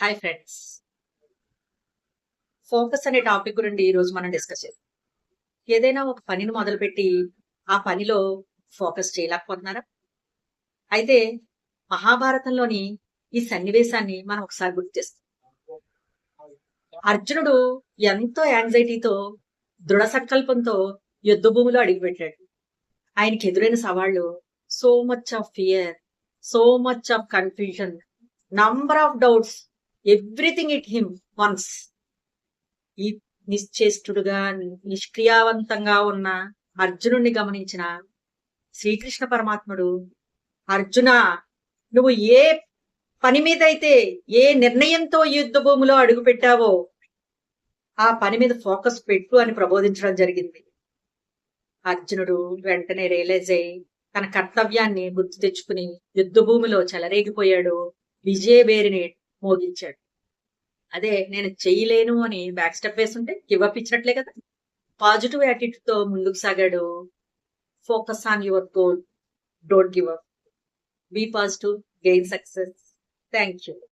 Hi friends. Focus అనే topic గురించి ఈ రోజు మనం డిస్కస్ చేద్దాం. ఏదైనా ఒక పనిని మొదలుపెట్టి ఆ పనిలో ఫోకస్ చేయలేకపోతున్నారా? అయితే మహాభారతంలోని ఈ సన్నివేశాన్ని మనం ఒకసారి గుర్తు చేస్తాం. అర్జునుడు ఎంతో యాంగ్జైటీతో దృఢ సంకల్పంతో యుద్ధ భూమిలో అడుగుపెట్టాడు. ఆయనకి ఎదురైన సవాళ్లు so much of fear, so much of confusion, number of doubts, everything it him once. ఈ నిశ్చేష్టుడుగా నిష్క్రియావంతంగా ఉన్న అర్జునుడిని గమనించిన శ్రీకృష్ణ పరమాత్ముడు, అర్జున, నువ్వు ఏ పని మీద అయితే ఏ నిర్ణయంతో యుద్ధ భూమిలో అడుగు పెట్టావో ఆ పని మీద ఫోకస్ పెట్టు అని ప్రబోధించడం జరిగింది. అర్జునుడు వెంటనే రియలైజ్ అయ్యి తన కర్తవ్యాన్ని గుర్తు తెచ్చుకుని యుద్ధ భూమిలో చెలరేగిపోయాడు, విజయబేరిని మోగించాడు. అదే నేను చెయ్యలేను అని బ్యాక్ స్టెప్ వేస్తుంటే గివ్ అప్ ఇచ్చినట్లే కదా. పాజిటివ్ యాటిట్యూడ్ తో ముందుకు సాగాడు. Focus on your goal, don't give up, be positive, gain success. Thank you.